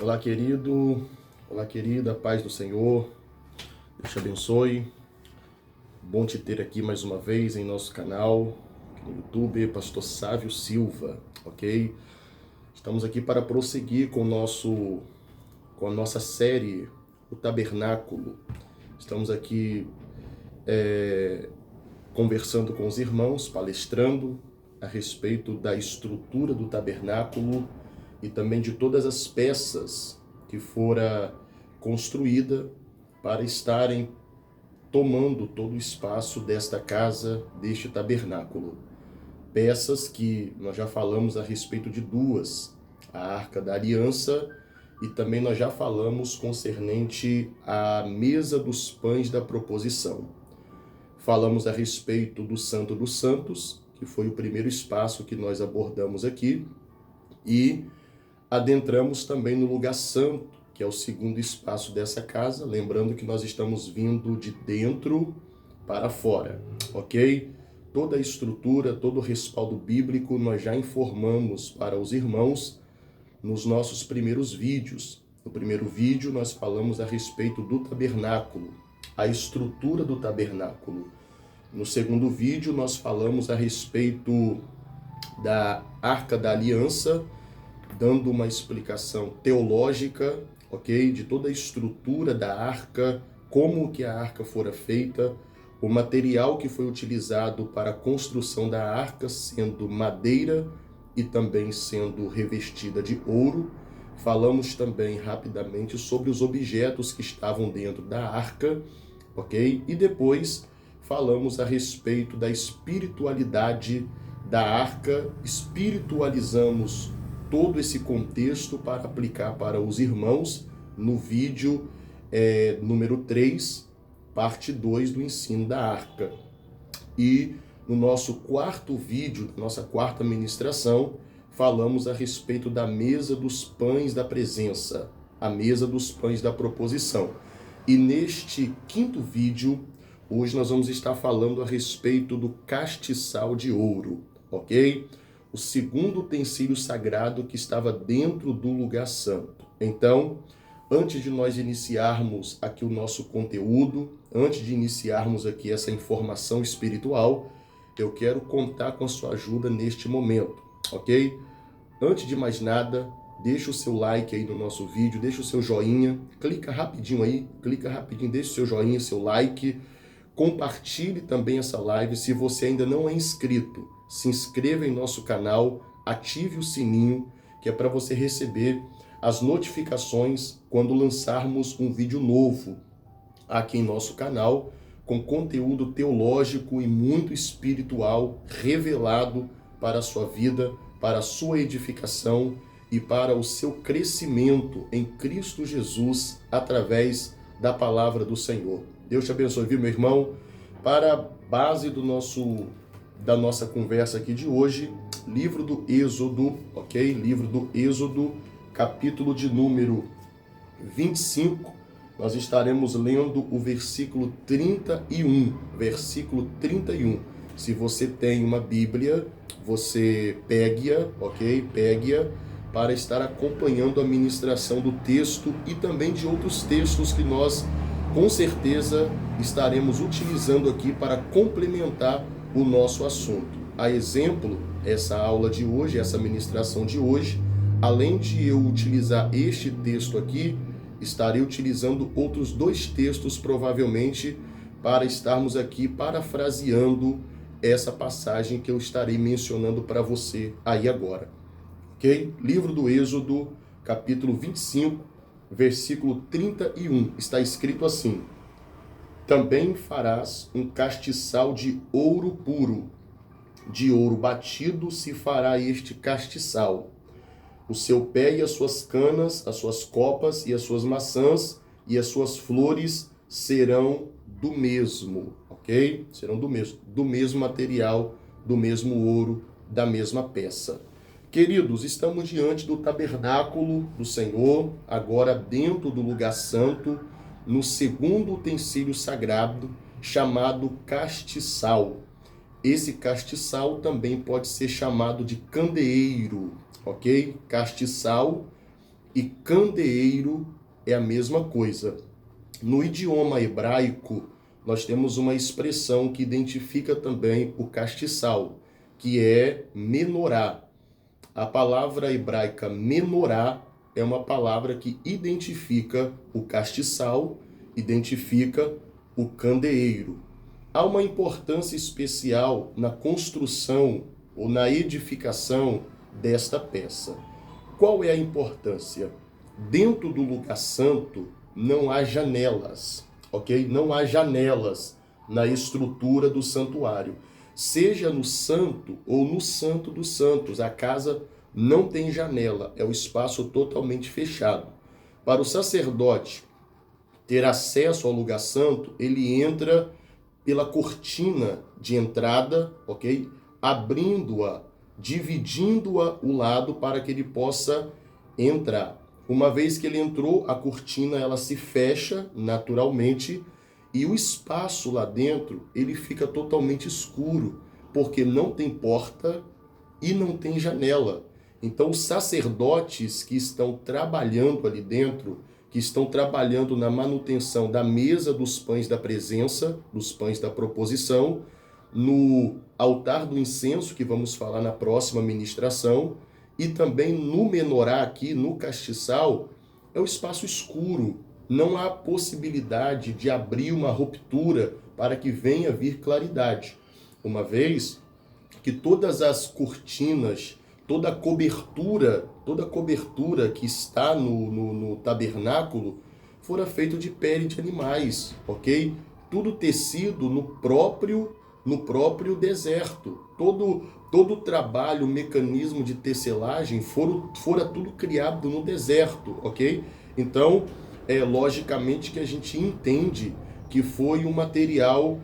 Olá, querido. Olá, querida. Paz do Senhor. Deus te abençoe. Bom te ter aqui mais uma vez em nosso canal, aqui no YouTube, Pastor Sávio Silva, ok? Estamos aqui para prosseguir com a nossa série, O Tabernáculo. Estamos aqui conversando com os irmãos, palestrando a respeito da estrutura do tabernáculo e também de todas as peças que fora construída para estarem tomando todo o espaço desta casa, deste tabernáculo. Peças que nós já falamos a respeito de duas, a Arca da Aliança, e também nós já falamos concernente à mesa dos pães da proposição. Falamos a respeito do Santo dos Santos, que foi o primeiro espaço que nós abordamos aqui, e adentramos também no lugar santo, que é o segundo espaço dessa casa, lembrando que nós estamos vindo de dentro para fora, ok? Toda a estrutura, todo o respaldo bíblico nós já informamos para os irmãos nos nossos primeiros vídeos. No primeiro vídeo nós falamos a respeito do tabernáculo, a estrutura do tabernáculo. No segundo vídeo nós falamos a respeito da Arca da Aliança, dando uma explicação teológica, ok? De toda a estrutura da arca, como que a arca fora feita, o material que foi utilizado para a construção da arca, sendo madeira e também sendo revestida de ouro. Falamos também rapidamente sobre os objetos que estavam dentro da arca, ok? E depois falamos a respeito da espiritualidade da arca, espiritualizamos todo esse contexto para aplicar para os irmãos no vídeo número 3, parte 2 do ensino da arca. E no nosso quarto vídeo, nossa quarta ministração, falamos a respeito da mesa dos pães da presença, a mesa dos pães da proposição. E neste quinto vídeo, hoje nós vamos estar falando a respeito do castiçal de ouro, ok? O segundo utensílio sagrado que estava dentro do lugar santo. Então, antes de nós iniciarmos aqui o nosso conteúdo, antes de iniciarmos aqui essa informação espiritual, eu quero contar com a sua ajuda neste momento, ok? Antes de mais nada, deixa o seu like aí no nosso vídeo, deixa o seu joinha, clica rapidinho, deixa o seu joinha, seu like, compartilhe também essa live. Se você ainda não é inscrito, se inscreva em nosso canal, ative o sininho, que é para você receber as notificações quando lançarmos um vídeo novo aqui em nosso canal, com conteúdo teológico e muito espiritual revelado para a sua vida, para a sua edificação e para o seu crescimento em Cristo Jesus através da palavra do Senhor. Deus te abençoe, viu, meu irmão? Para a base da nossa conversa aqui de hoje, livro do Êxodo, ok? Livro do Êxodo, capítulo de número 25, nós estaremos lendo o versículo 31, versículo 31. Se você tem uma Bíblia, você pegue-a, ok? Pegue-a para estar acompanhando a ministração do texto e também de outros textos que nós, com certeza, estaremos utilizando aqui para complementar o nosso assunto. A exemplo, essa aula de hoje, essa ministração de hoje, além de eu utilizar este texto aqui, estarei utilizando outros dois textos, provavelmente, para estarmos aqui parafraseando essa passagem que eu estarei mencionando para você aí agora. Ok? Livro do Êxodo, capítulo 25, versículo 31. Está escrito assim: também farás um castiçal de ouro puro, de ouro batido se fará este castiçal. O seu pé e as suas canas, as suas copas e as suas maçãs e as suas flores serão do mesmo, ok? Serão do mesmo material, do mesmo ouro, da mesma peça. Queridos, estamos diante do tabernáculo do Senhor, agora dentro do lugar santo, no segundo utensílio sagrado, chamado castiçal. Esse castiçal também pode ser chamado de candeeiro, ok? Castiçal e candeeiro é a mesma coisa. No idioma hebraico, nós temos uma expressão que identifica também o castiçal, que é menorá. A palavra hebraica menorá é uma palavra que identifica o castiçal, identifica o candeeiro. Há uma importância especial na construção ou na edificação desta peça. Qual é a importância? Dentro do lugar santo não há janelas, ok? Não há janelas na estrutura do santuário. Seja no santo ou no santo dos santos, a casa não tem janela, é um espaço totalmente fechado. Para o sacerdote ter acesso ao lugar santo, ele entra pela cortina de entrada, ok? Abrindo-a, dividindo-a o lado para que ele possa entrar. Uma vez que ele entrou, a cortina ela se fecha naturalmente e o espaço lá dentro ele fica totalmente escuro, porque não tem porta e não tem janela. Então os sacerdotes que estão trabalhando ali dentro, que estão trabalhando na manutenção da mesa dos pães da presença, dos pães da proposição, no altar do incenso, que vamos falar na próxima ministração, e também no menorá aqui, no castiçal, é o espaço escuro. Não há possibilidade de abrir uma ruptura para que venha vir claridade. Uma vez que todas as cortinas, toda a cobertura que está no tabernáculo fora feito de pele de animais, ok? Tudo tecido no próprio deserto. Todo o trabalho, o mecanismo de tecelagem fora tudo criado no deserto, ok? Então, logicamente que a gente entende que foi um material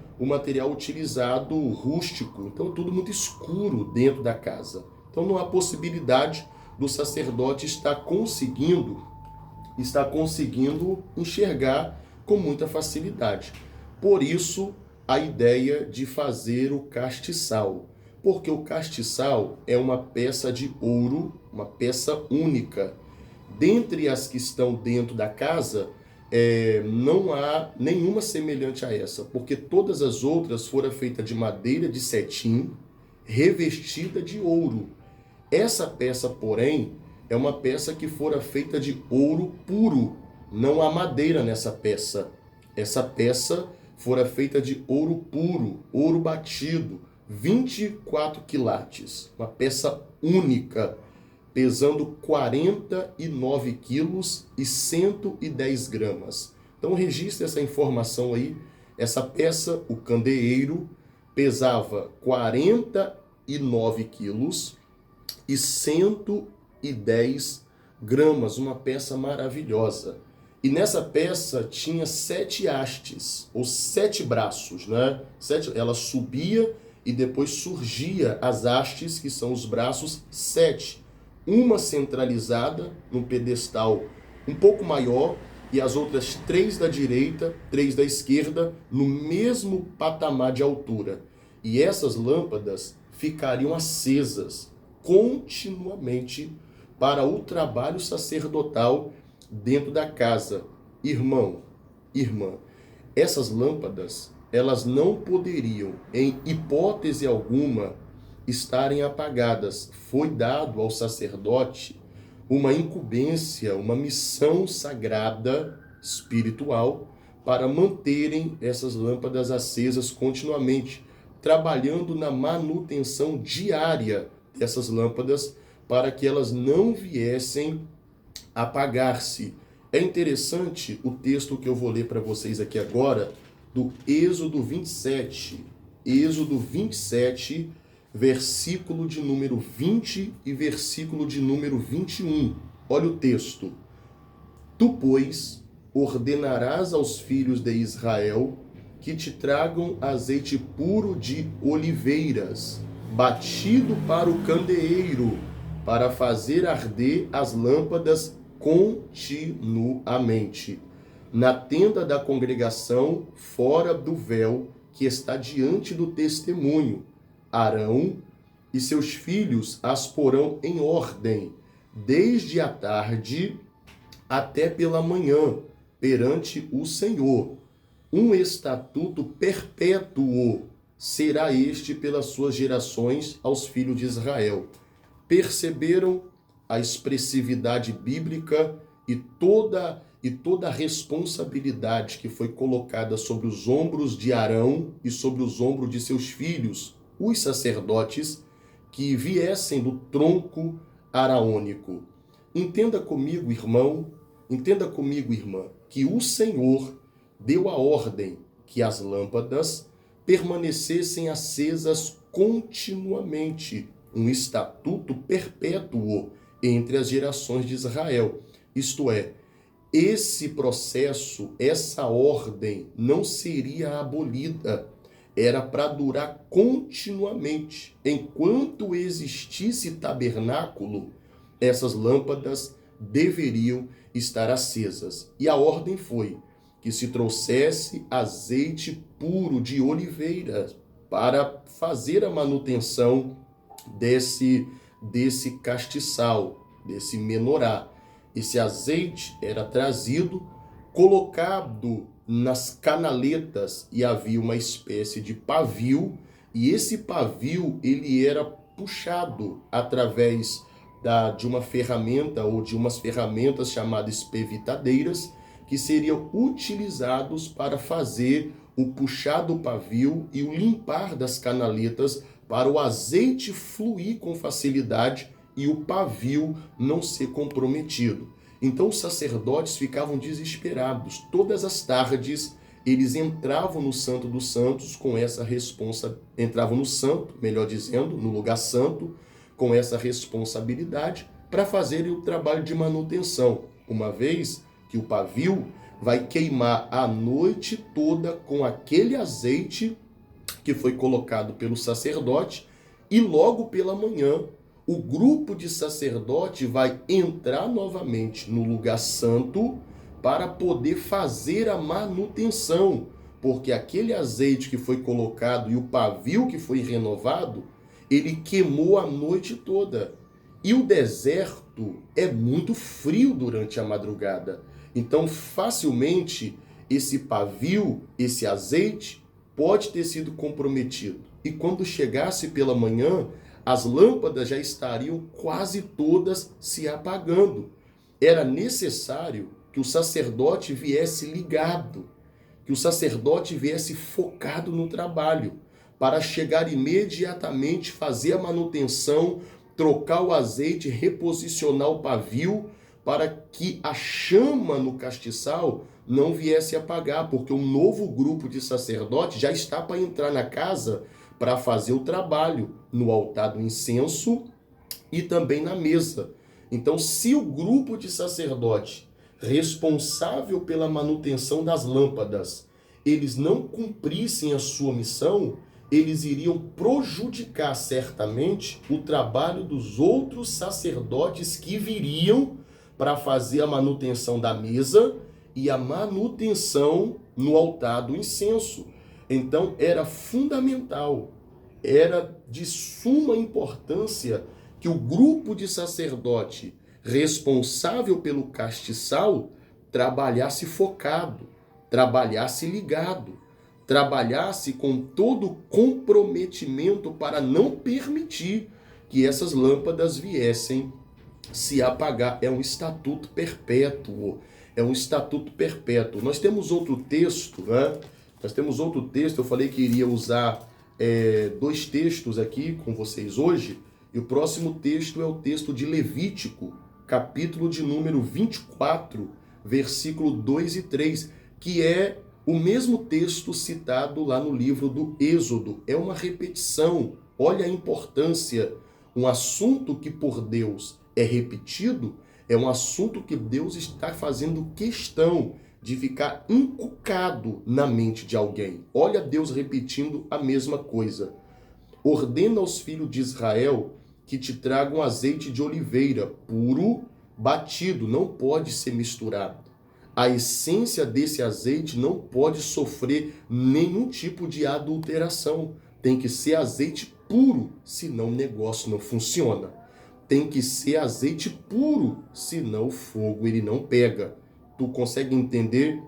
utilizado rústico. Então, tudo muito escuro dentro da casa. Então, não há possibilidade do sacerdote estar conseguindo enxergar com muita facilidade. Por isso, a ideia de fazer o castiçal. Porque o castiçal é uma peça de ouro, uma peça única. Dentre as que estão dentro da casa, não há nenhuma semelhante a essa, porque todas as outras foram feitas de madeira de cetim, revestida de ouro. Essa peça, porém, é uma peça que fora feita de ouro puro. Não há madeira nessa peça. Essa peça fora feita de ouro puro, ouro batido, 24 quilates. Uma peça única, pesando 49 quilos e 110 gramas. Então registre essa informação aí. Essa peça, o candeeiro, pesava 49 quilos e 110 gramas. Uma peça maravilhosa. E nessa peça tinha 7 hastes, ou 7 braços, né? Ela subia e depois surgia as hastes, que são os braços 7. Uma centralizada num pedestal um pouco maior e as outras 3 da direita, 3 da esquerda, no mesmo patamar de altura. E essas lâmpadas ficariam acesas continuamente para o trabalho sacerdotal dentro da casa. Irmão, irmã, essas lâmpadas, elas não poderiam, em hipótese alguma, estarem apagadas. Foi dado ao sacerdote uma incumbência, uma missão sagrada, espiritual, para manterem essas lâmpadas acesas continuamente, trabalhando na manutenção diária dessas lâmpadas, para que elas não viessem apagar-se. É interessante o texto que eu vou ler para vocês aqui agora, do Êxodo 27. Êxodo 27, versículo de número 20 e versículo de número 21. Olha o texto. Tu, pois, ordenarás aos filhos de Israel que te tragam azeite puro de oliveiras, batido para o candeeiro, para fazer arder as lâmpadas continuamente. Na tenda da congregação, fora do véu, que está diante do testemunho, Arão e seus filhos as porão em ordem, desde a tarde até pela manhã, perante o Senhor. Um estatuto perpétuo será este pelas suas gerações aos filhos de Israel. Perceberam a expressividade bíblica e toda a responsabilidade que foi colocada sobre os ombros de Arão e sobre os ombros de seus filhos, os sacerdotes, que viessem do tronco araônico. Entenda comigo, irmão, entenda comigo, irmã, que o Senhor deu a ordem que as lâmpadas permanecessem acesas continuamente, um estatuto perpétuo entre as gerações de Israel. Isto é, esse processo, essa ordem não seria abolida, era para durar continuamente. Enquanto existisse tabernáculo, essas lâmpadas deveriam estar acesas. E a ordem foi que se trouxesse azeite puro de oliveira para fazer a manutenção desse castiçal, desse menorá. Esse azeite era trazido, colocado nas canaletas, e havia uma espécie de pavio, e esse pavio ele era puxado através de uma ferramenta ou de umas ferramentas chamadas espevitadeiras, que seriam utilizados para fazer o puxar do pavio e o limpar das canaletas para o azeite fluir com facilidade e o pavio não ser comprometido. Então os sacerdotes ficavam desesperados. Todas as tardes eles entravam no Santo dos Santos com essa entravam no santo, melhor dizendo, no lugar santo, com essa responsabilidade para fazerem o trabalho de manutenção, uma vez que o pavio vai queimar a noite toda com aquele azeite que foi colocado pelo sacerdote, e logo pela manhã o grupo de sacerdote vai entrar novamente no lugar santo para poder fazer a manutenção, porque aquele azeite que foi colocado e o pavio que foi renovado, ele queimou a noite toda. E o deserto é muito frio durante a madrugada. Então, facilmente, esse pavio, esse azeite, pode ter sido comprometido. E quando chegasse pela manhã, as lâmpadas já estariam quase todas se apagando. Era necessário que o sacerdote viesse ligado, que o sacerdote viesse focado no trabalho, para chegar imediatamente, fazer a manutenção, trocar o azeite, reposicionar o pavio, para que a chama no castiçal não viesse apagar, porque um novo grupo de sacerdotes já está para entrar na casa para fazer o trabalho no altar do incenso e também na mesa. Então, se o grupo de sacerdote responsável pela manutenção das lâmpadas, eles não cumprissem a sua missão, eles iriam prejudicar certamente o trabalho dos outros sacerdotes que viriam para fazer a manutenção da mesa e a manutenção no altar do incenso. Então era fundamental, era de suma importância que o grupo de sacerdote responsável pelo castiçal trabalhasse focado, trabalhasse ligado, trabalhasse com todo comprometimento para não permitir que essas lâmpadas viessem se apagar. É um estatuto perpétuo. É um estatuto perpétuo. Nós temos outro texto, né? Nós temos outro texto. Eu falei que iria usar dois textos aqui com vocês hoje. E o próximo texto é o texto de Levítico, capítulo de número 24, versículo 2 e 3, que é o mesmo texto citado lá no livro do Êxodo. É uma repetição. Olha a importância. Um assunto que por Deus é repetido, é um assunto que Deus está fazendo questão de ficar inculcado na mente de alguém. Olha Deus repetindo a mesma coisa. Ordena aos filhos de Israel que te tragam azeite de oliveira puro, batido, não pode ser misturado. A essência desse azeite não pode sofrer nenhum tipo de adulteração. Tem que ser azeite puro, senão o negócio não funciona. tem que ser azeite puro, senão o fogo ele não pega. Tu consegue entender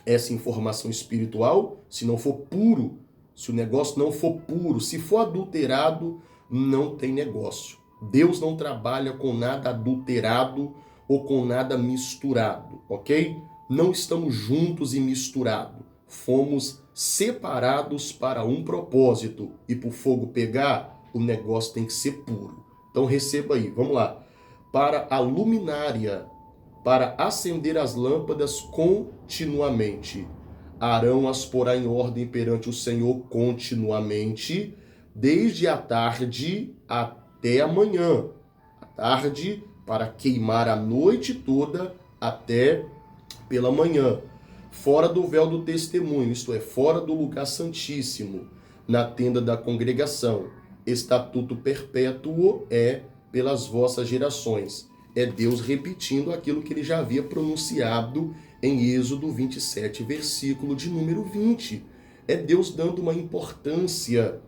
essa informação espiritual? Se não for puro, se o negócio não for puro, se for adulterado, não tem negócio. Deus não trabalha com nada adulterado ou com nada misturado, ok? Não estamos juntos e misturados. Fomos separados para um propósito. E para o fogo pegar, o negócio tem que ser puro. Então receba aí, vamos lá. Para a luminária, para acender as lâmpadas continuamente. Arão as porá em ordem perante o Senhor continuamente, desde a tarde até a manhã. A tarde para queimar a noite toda até pela manhã. Fora do véu do testemunho, isto é, fora do lugar santíssimo, na tenda da congregação. Estatuto perpétuo é pelas vossas gerações. É Deus repetindo aquilo que ele já havia pronunciado em Êxodo 27, versículo de número 20. É Deus dando uma importância,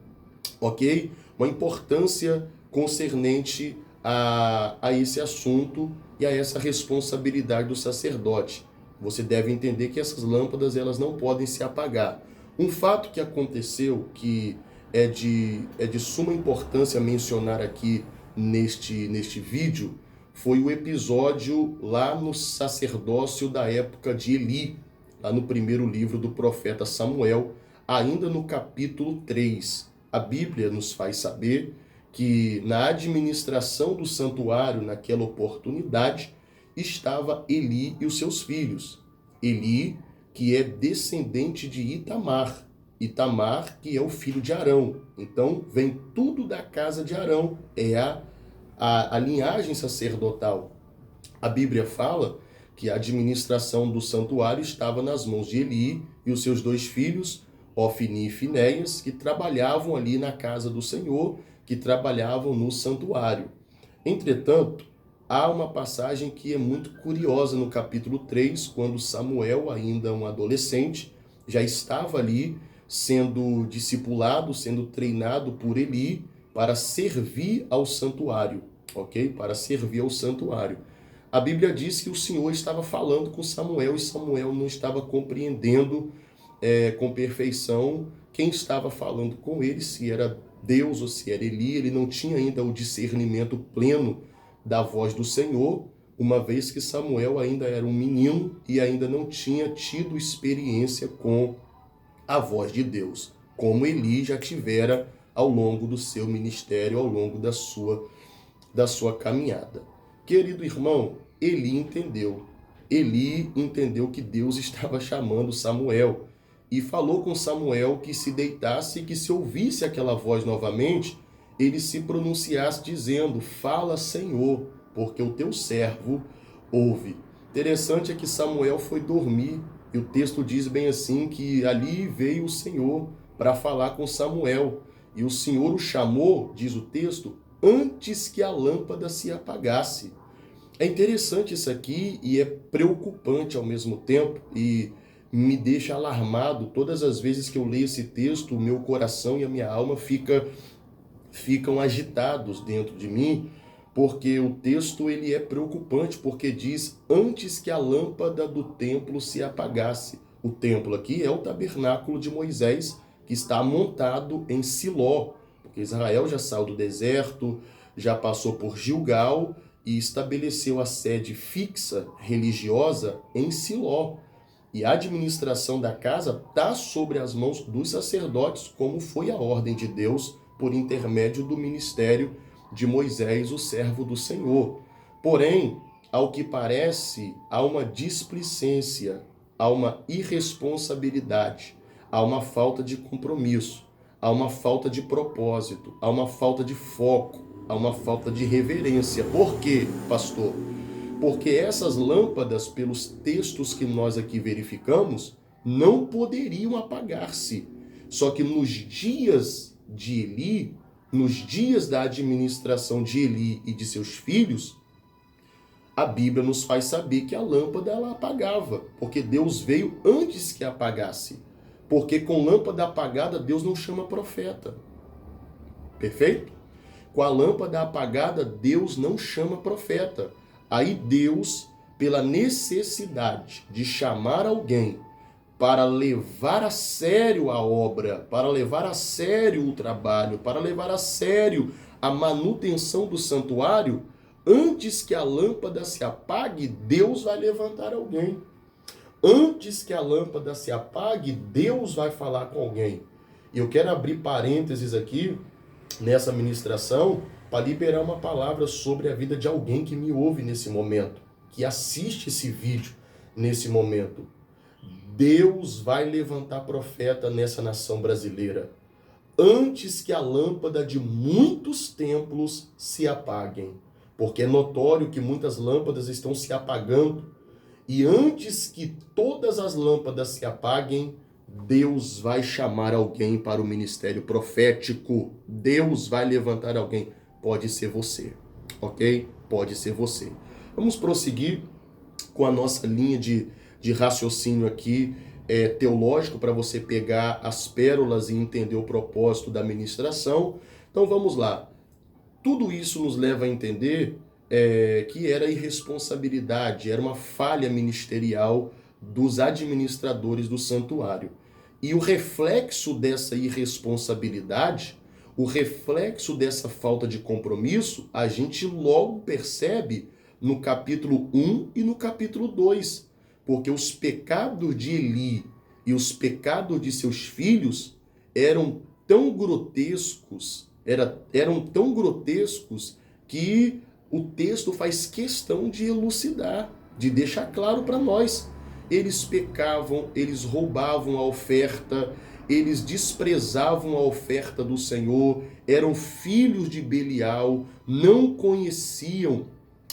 ok? Uma importância concernente a esse assunto e a essa responsabilidade do sacerdote. Você deve entender que essas lâmpadas elas não podem se apagar. Um fato que aconteceu que é de suma importância mencionar aqui neste vídeo foi o episódio lá no sacerdócio da época de Eli, lá no primeiro livro do profeta Samuel, ainda no capítulo 3. A Bíblia nos faz saber que na administração do santuário, naquela oportunidade, estava Eli e os seus filhos. Eli, que é descendente de Itamar. Itamar, que é o filho de Arão. Então, vem tudo da casa de Arão. É a linhagem sacerdotal. A Bíblia fala que a administração do santuário estava nas mãos de Eli e os seus dois filhos, Ofni e Finéias, que trabalhavam ali na casa do Senhor, que trabalhavam no santuário. Entretanto, há uma passagem que é muito curiosa no capítulo 3, quando Samuel, ainda um adolescente, já estava ali sendo discipulado, sendo treinado por Eli para servir ao santuário, ok? Para servir ao santuário. A Bíblia diz que o Senhor estava falando com Samuel e Samuel não estava compreendendo com perfeição quem estava falando com ele, se era Deus ou se era Eli. Ele não tinha ainda o discernimento pleno da voz do Senhor, uma vez que Samuel ainda era um menino e ainda não tinha tido experiência com a voz de Deus, como Eli já tivera ao longo do seu ministério, ao longo da sua caminhada. Querido irmão, Eli entendeu que Deus estava chamando Samuel e falou com Samuel que se deitasse e que se ouvisse aquela voz novamente, ele se pronunciasse dizendo: fala, Senhor, porque o teu servo ouve. Interessante é que Samuel foi dormir e o texto diz bem assim que ali veio o Senhor para falar com Samuel e o Senhor o chamou, diz o texto, antes que a lâmpada se apagasse. É interessante isso aqui e é preocupante ao mesmo tempo e me deixa alarmado. Todas as vezes que eu leio esse texto, o meu coração e a minha alma ficam agitados dentro de mim, porque o texto ele é preocupante, porque diz antes que a lâmpada do templo se apagasse. O templo aqui é o tabernáculo de Moisés, que está montado em Siló, porque Israel já saiu do deserto, já passou por Gilgal e estabeleceu a sede fixa religiosa em Siló. E a administração da casa está sobre as mãos dos sacerdotes, como foi a ordem de Deus por intermédio do ministério de Moisés, o servo do Senhor. Porém, ao que parece, há uma displicência, há uma irresponsabilidade, há uma falta de compromisso, há uma falta de propósito, há uma falta de foco, há uma falta de reverência. Por quê, pastor? Porque essas lâmpadas, pelos textos que nós aqui verificamos, não poderiam apagar-se. Só que nos dias de Eli, nos dias da administração de Eli e de seus filhos, a Bíblia nos faz saber que a lâmpada ela apagava, porque Deus veio antes que apagasse. Porque com lâmpada apagada, Deus não chama profeta. Perfeito? Com a lâmpada apagada, Deus não chama profeta. Aí Deus, pela necessidade de chamar alguém para levar a sério a obra, para levar a sério o trabalho, para levar a sério a manutenção do santuário, antes que a lâmpada se apague, Deus vai levantar alguém. Antes que a lâmpada se apague, Deus vai falar com alguém. E eu quero abrir parênteses aqui nessa ministração para liberar uma palavra sobre a vida de alguém que me ouve nesse momento, que assiste esse vídeo nesse momento. Deus vai levantar profeta nessa nação brasileira, antes que a lâmpada de muitos templos se apaguem, porque é notório que muitas lâmpadas estão se apagando, e antes que todas as lâmpadas se apaguem, Deus vai chamar alguém para o ministério profético. Deus vai levantar alguém. Pode ser você, ok? Pode ser você. Vamos prosseguir com a nossa linha de raciocínio aqui, teológico, para você pegar as pérolas e entender o propósito da ministração. Então vamos lá. Tudo isso nos leva a entender que era irresponsabilidade, era uma falha ministerial dos administradores do santuário. E o reflexo dessa irresponsabilidade, o reflexo dessa falta de compromisso, a gente logo percebe no capítulo 1 e no capítulo 2. Porque os pecados de Eli e os pecados de seus filhos eram tão grotescos, eram tão grotescos que o texto faz questão de elucidar, de deixar claro para nós. Eles pecavam, eles roubavam a oferta, eles desprezavam a oferta do Senhor, eram filhos de Belial, não conheciam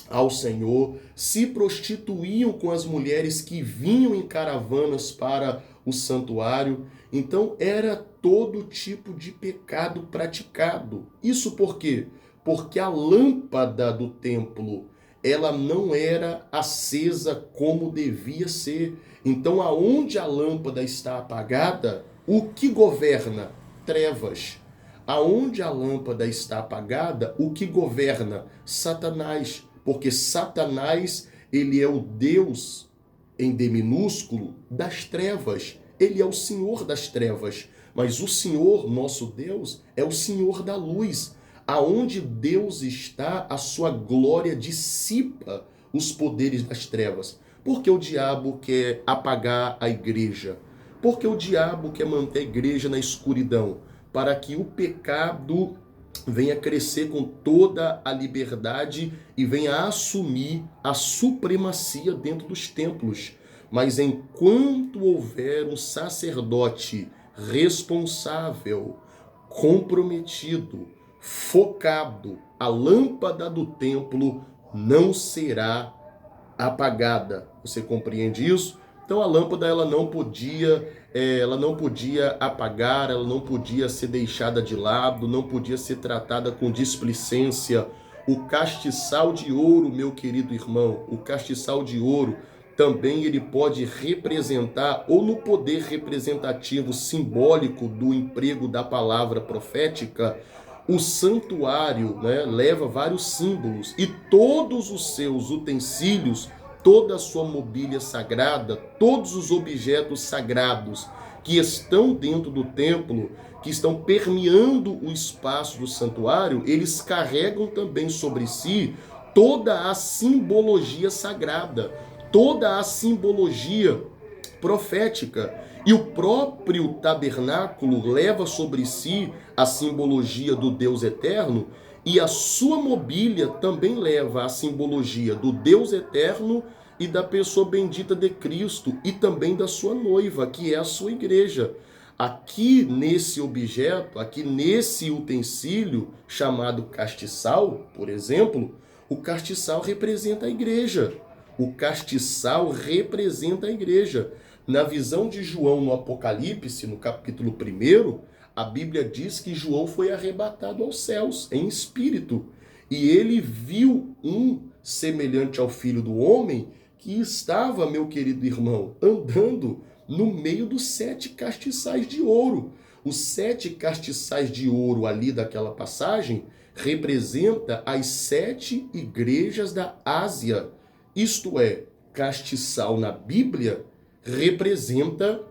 ao Senhor, se prostituíam com as mulheres que vinham em caravanas para o santuário. Então era todo tipo de pecado praticado. Isso por quê? Porque a lâmpada do templo, ela não era acesa como devia ser. Então, aonde a lâmpada está apagada, o que governa? Trevas. Aonde a lâmpada está apagada, o que governa? Satanás. Porque Satanás, ele é o Deus, em D minúsculo, das trevas. Ele é o Senhor das trevas. Mas o Senhor, nosso Deus, é o Senhor da luz. Aonde Deus está, a sua glória dissipa os poderes das trevas. Porque o diabo quer apagar a igreja. Porque o diabo quer manter a igreja na escuridão. Para que o pecado venha crescer com toda a liberdade e venha assumir a supremacia dentro dos templos. Mas enquanto houver um sacerdote responsável, comprometido, focado, a lâmpada do templo não será apagada. Você compreende isso? Então a lâmpada ela não podia apagar, ela não podia ser deixada de lado, não podia ser tratada com displicência. O castiçal de ouro, meu querido irmão, o castiçal de ouro também ele pode representar, ou no poder representativo simbólico do emprego da palavra profética, o santuário, né, leva vários símbolos e todos os seus utensílios, toda a sua mobília sagrada, todos os objetos sagrados que estão dentro do templo, que estão permeando o espaço do santuário, eles carregam também sobre si toda a simbologia sagrada, toda a simbologia profética. E o próprio tabernáculo leva sobre si a simbologia do Deus eterno, e a sua mobília também leva a simbologia do Deus eterno e da pessoa bendita de Cristo, e também da sua noiva, que é a sua igreja. Aqui nesse objeto, aqui nesse utensílio chamado castiçal, por exemplo, o castiçal representa a igreja. O castiçal representa a igreja. Na visão de João no Apocalipse, no capítulo 1, a Bíblia diz que João foi arrebatado aos céus em espírito. E ele viu um semelhante ao Filho do Homem que estava, meu querido irmão, andando no meio dos 7 castiçais de ouro. Os 7 castiçais de ouro ali daquela passagem representa as 7 igrejas da Ásia. Isto é, castiçal na Bíblia representa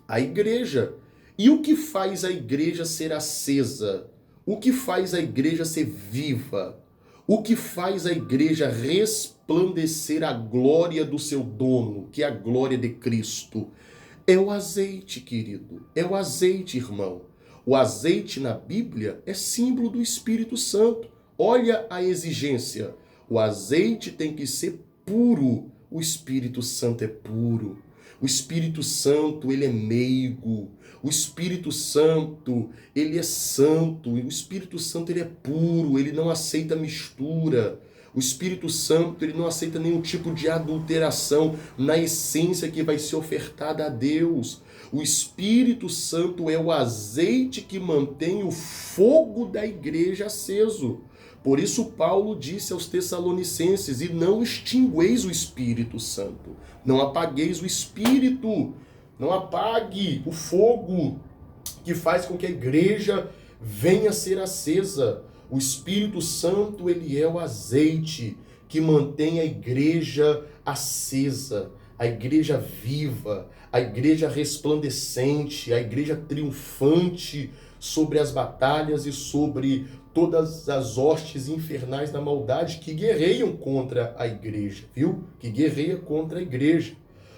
a igreja. E o que faz a igreja ser acesa? O que faz a igreja ser viva? O que faz a igreja resplandecer a glória do seu dono, que é a glória de Cristo? É o azeite, querido. É o azeite, irmão. O azeite na Bíblia é símbolo do Espírito Santo. Olha a exigência. O azeite tem que ser puro. O Espírito Santo é puro. O Espírito Santo, ele é meigo. O Espírito Santo, ele é santo. E o Espírito Santo, ele é puro. Ele não aceita mistura. O Espírito Santo, ele não aceita nenhum tipo de adulteração na essência que vai ser ofertada a Deus. O Espírito Santo é o azeite que mantém o fogo da igreja aceso. Por isso Paulo disse aos Tessalonicenses: e não extingueis o Espírito Santo. Não apagueis o Espírito. Não apague o fogo que faz com que a igreja venha a ser acesa. O Espírito Santo, ele é o azeite que mantém a igreja acesa, a igreja viva, a igreja resplandecente, a igreja triunfante sobre as batalhas e sobre todas as hostes infernais da maldade que guerreiam contra a igreja, viu? Que guerreia contra a igreja.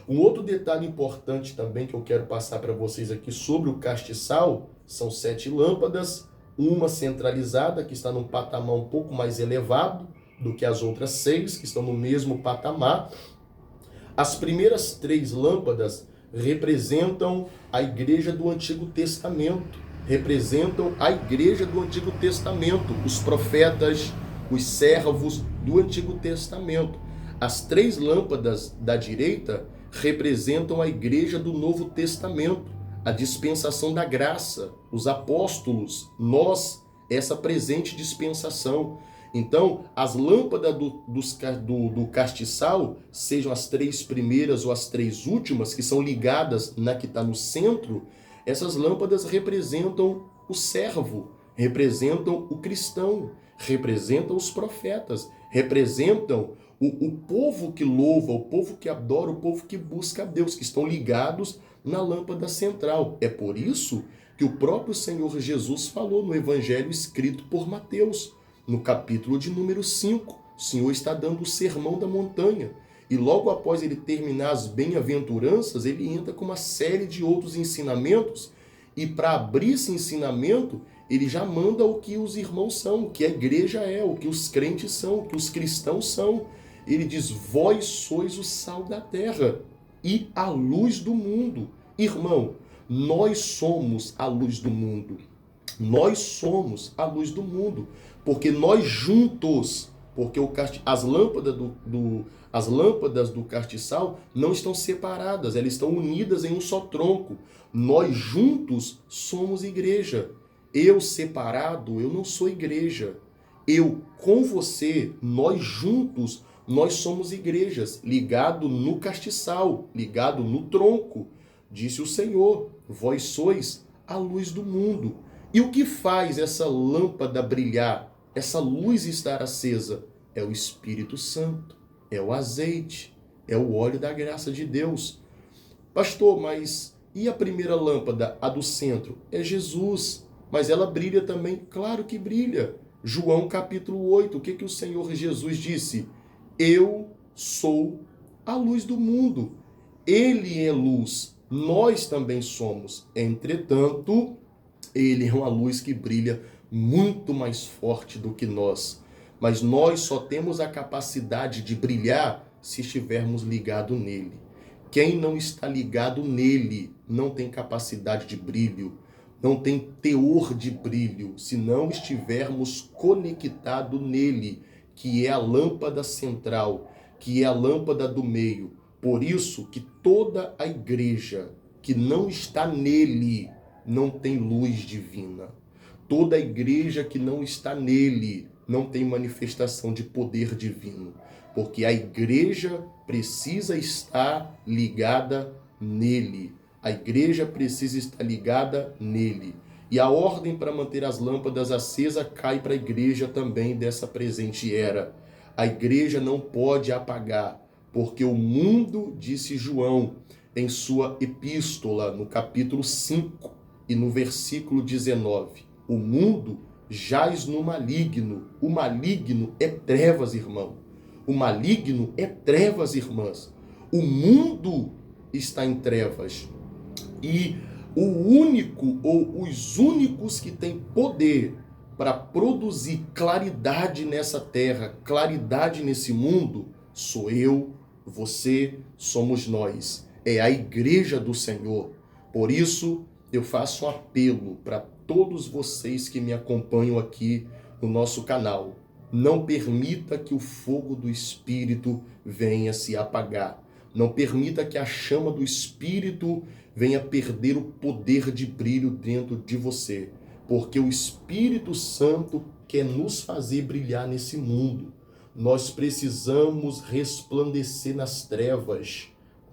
Um outro detalhe importante também que eu quero passar para vocês aqui sobre o castiçal são 7 lâmpadas, uma centralizada, que está num patamar um pouco mais elevado do que as outras 6, que estão no mesmo patamar. As primeiras 3 lâmpadas representam a igreja do Antigo Testamento, representam a igreja do Antigo Testamento, os profetas, os servos do Antigo Testamento. As 3 lâmpadas da direita representam a igreja do Novo Testamento, a dispensação da graça, os apóstolos, nós, essa presente dispensação. Então, as lâmpadas do castiçal, sejam as 3 primeiras ou as 3 últimas, que são ligadas na que está no centro, essas lâmpadas representam o servo, representam o cristão, representam os profetas, representam o povo que louva, o povo que adora, o povo que busca a Deus, que estão ligados na lâmpada central. É por isso que o próprio Senhor Jesus falou no evangelho escrito por Mateus, no capítulo de número 5. O Senhor está dando o sermão da montanha. E logo após ele terminar as bem-aventuranças, ele entra com uma série de outros ensinamentos. E para abrir esse ensinamento, ele já manda o que os irmãos são, o que a igreja é, o que os crentes são, o que os cristãos são. Ele diz: vós sois o sal da terra e a luz do mundo. Irmão, nós somos a luz do mundo. Nós somos a luz do mundo. Porque nós juntos, porque as lâmpadas do castiçal não estão separadas, elas estão unidas em um só tronco. Nós juntos somos igreja. Eu separado, eu não sou igreja. Eu com você, nós juntos, nós somos igrejas, ligado no castiçal, ligado no tronco. Disse o Senhor: vós sois a luz do mundo. E o que faz essa lâmpada brilhar, essa luz estar acesa? É o Espírito Santo, é o azeite, é o óleo da graça de Deus. Pastor, mas e a primeira lâmpada, a do centro? É Jesus, mas ela brilha também? Claro que brilha. João capítulo 8, o que o Senhor Jesus disse? Eu sou a luz do mundo. Ele é luz, nós também somos. Entretanto, ele é uma luz que brilha muito mais forte do que nós. Mas nós só temos a capacidade de brilhar se estivermos ligados nele. Quem não está ligado nele não tem capacidade de brilho, não tem teor de brilho, se não estivermos conectados nele, que é a lâmpada central, que é a lâmpada do meio. Por isso que toda a igreja que não está nele não tem luz divina. Toda a igreja que não está nele não tem manifestação de poder divino. Porque a igreja precisa estar ligada nele. A igreja precisa estar ligada nele. E a ordem para manter as lâmpadas acesas cai para a igreja também dessa presente era. A igreja não pode apagar, porque o mundo, disse João em sua epístola, no capítulo 5 e no versículo 19, o mundo jaz no maligno. O maligno é trevas, irmão. O maligno é trevas, irmãs. O mundo está em trevas. E o único ou os únicos que têm poder para produzir claridade nessa terra, claridade nesse mundo, sou eu, você, somos nós. É a igreja do Senhor. Por isso, eu faço um apelo para todos vocês que me acompanham aqui no nosso canal. Não permita que o fogo do Espírito venha se apagar. Não permita que a chama do Espírito venha perder o poder de brilho dentro de você. Porque o Espírito Santo quer nos fazer brilhar nesse mundo. Nós precisamos resplandecer nas trevas,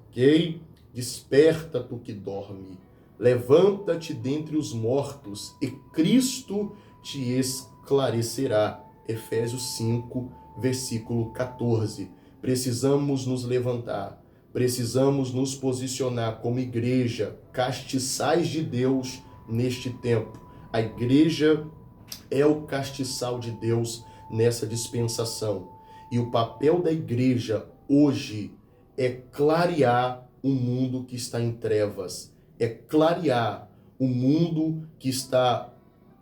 ok? Desperta tu que dorme. Levanta-te dentre os mortos e Cristo te esclarecerá. Efésios 5, versículo 14. Precisamos nos levantar, precisamos nos posicionar como igreja, castiçais de Deus neste tempo. A igreja é o castiçal de Deus nessa dispensação. E o papel da igreja hoje é clarear o mundo que está em trevas, é clarear o mundo que está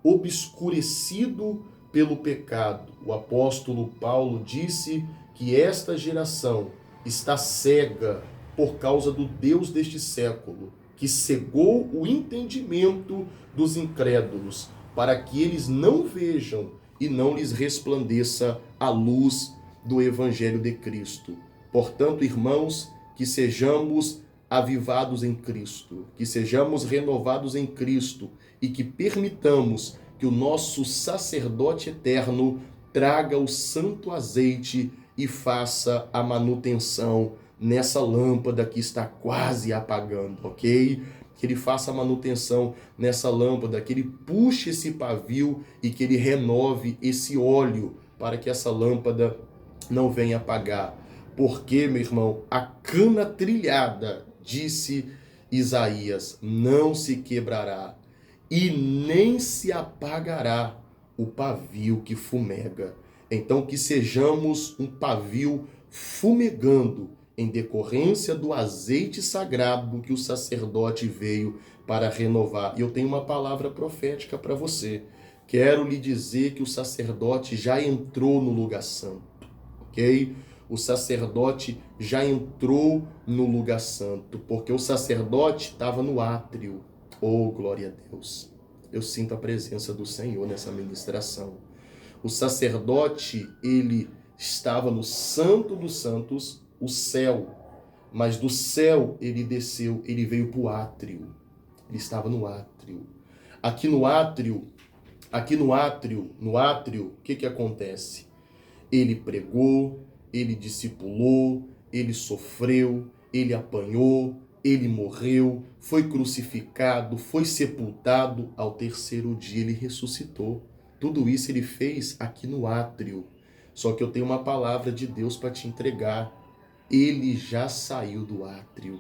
obscurecido pelo pecado. O apóstolo Paulo disse que esta geração está cega por causa do Deus deste século, que cegou o entendimento dos incrédulos, para que eles não vejam e não lhes resplandeça a luz do Evangelho de Cristo. Portanto, irmãos, que sejamos avivados em Cristo, que sejamos renovados em Cristo e que permitamos que o nosso sacerdote eterno traga o santo azeite e faça a manutenção nessa lâmpada que está quase apagando, ok? Que ele faça a manutenção nessa lâmpada, que ele puxe esse pavio e que ele renove esse óleo para que essa lâmpada não venha apagar. Porque, meu irmão, a cana trilhada, disse Isaías, não se quebrará e nem se apagará o pavio que fumega. Então que sejamos um pavio fumegando em decorrência do azeite sagrado que o sacerdote veio para renovar. E eu tenho uma palavra profética para você. Quero lhe dizer que o sacerdote já entrou no lugar santo, ok? O sacerdote já entrou no lugar santo, porque o sacerdote estava no átrio. Oh, glória a Deus! Eu sinto a presença do Senhor nessa ministração. O sacerdote, ele estava no Santo dos Santos, o céu. Mas do céu ele desceu, ele veio para o átrio. Ele estava no átrio. Aqui no átrio, o que acontece? Ele pregou, ele discipulou, ele sofreu, ele apanhou, ele morreu, foi crucificado, foi sepultado, ao terceiro dia ele ressuscitou. Tudo isso ele fez aqui no átrio. Só que eu tenho uma palavra de Deus para te entregar. Ele já saiu do átrio.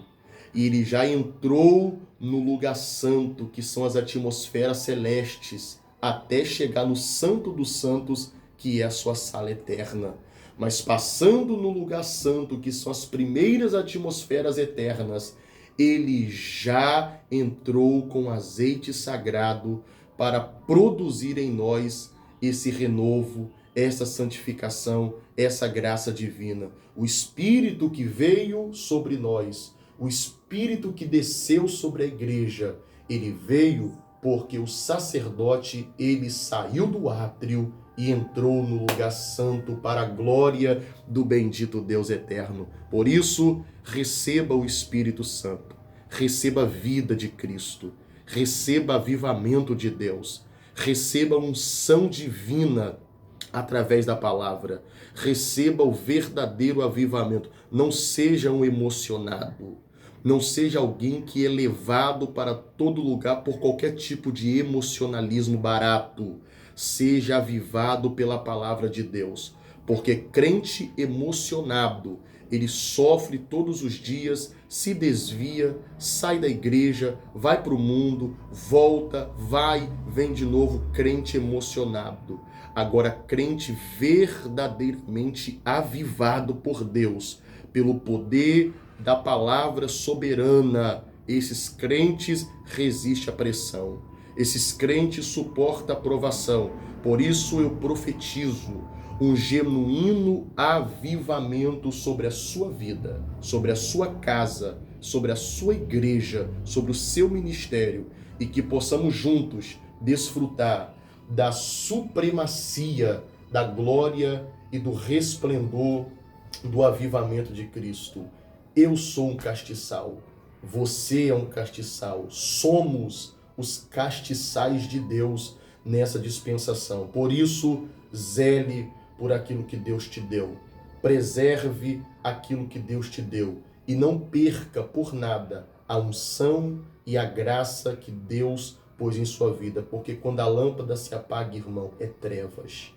E ele já entrou no lugar santo, que são as atmosferas celestes, até chegar no Santo dos Santos, que é a sua sala eterna. Mas passando no lugar santo, que são as primeiras atmosferas eternas, ele já entrou com azeite sagrado para produzir em nós esse renovo, essa santificação, essa graça divina. O Espírito que veio sobre nós, o Espírito que desceu sobre a igreja, ele veio porque o sacerdote, ele saiu do átrio e entrou no lugar santo para a glória do bendito Deus eterno. Por isso, receba o Espírito Santo, receba a vida de Cristo, receba avivamento de Deus, receba a unção divina através da palavra, receba o verdadeiro avivamento. Não seja um emocionado, Não seja alguém que é levado para todo lugar por qualquer tipo de emocionalismo barato. Seja avivado pela palavra de Deus. Porque crente emocionado, ele sofre todos os dias, se desvia, sai da igreja, vai para o mundo, volta, vai, vem de novo, crente emocionado. Agora, crente verdadeiramente avivado por Deus, pelo poder da palavra soberana, esses crentes resistem à pressão. Esses crentes suportam a provação. Por isso eu profetizo um genuíno avivamento sobre a sua vida, sobre a sua casa, sobre a sua igreja, sobre o seu ministério, e que possamos juntos desfrutar da supremacia, da glória e do resplendor do avivamento de Cristo. Eu sou um castiçal, você é um castiçal, somos os castiçais de Deus nessa dispensação. Por isso, zele por aquilo que Deus te deu, preserve aquilo que Deus te deu e não perca por nada a unção e a graça que Deus pôs em sua vida, porque quando a lâmpada se apaga, irmão, é trevas.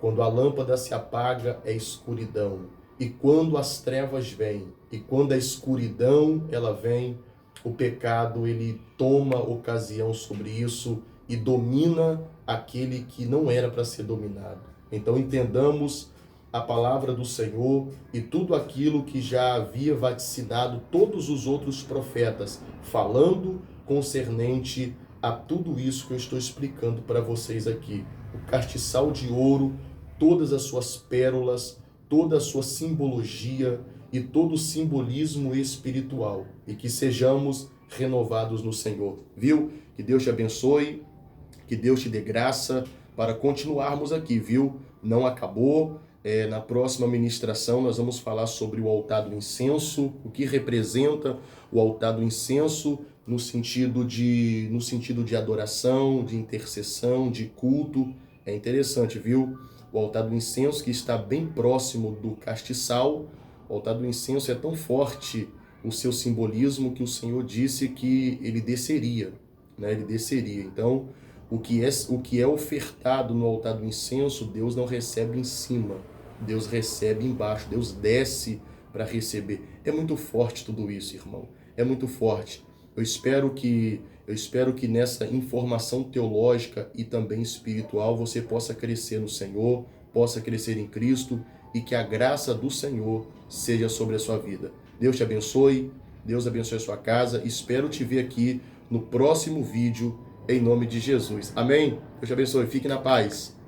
Quando a lâmpada se apaga, é escuridão. E quando as trevas vêm, e quando a escuridão ela vem, o pecado ele toma ocasião sobre isso e domina aquele que não era para ser dominado. Então entendamos a palavra do Senhor e tudo aquilo que já havia vaticinado todos os outros profetas, falando concernente a tudo isso que eu estou explicando para vocês aqui. O castiçal de ouro, todas as suas pérolas, toda a sua simbologia e todo o simbolismo espiritual. E que sejamos renovados no Senhor. Viu? Que Deus te abençoe, que Deus te dê graça para continuarmos aqui, viu? Não acabou. Na próxima ministração nós vamos falar sobre o altar do incenso, o que representa o altar do incenso no sentido de adoração, de intercessão, de culto. É interessante, viu? O altar do incenso que está bem próximo do castiçal. O altar do incenso é tão forte o seu simbolismo que o Senhor disse que ele desceria, né? Ele desceria. Então, o que é ofertado no altar do incenso, Deus não recebe em cima, Deus recebe embaixo, Deus desce para receber. É muito forte tudo isso, irmão. É muito forte. Eu espero que nessa informação teológica e também espiritual você possa crescer no Senhor, possa crescer em Cristo e que a graça do Senhor seja sobre a sua vida. Deus te abençoe, Deus abençoe a sua casa. Espero te ver aqui no próximo vídeo, em nome de Jesus. Amém? Deus te abençoe. Fique na paz.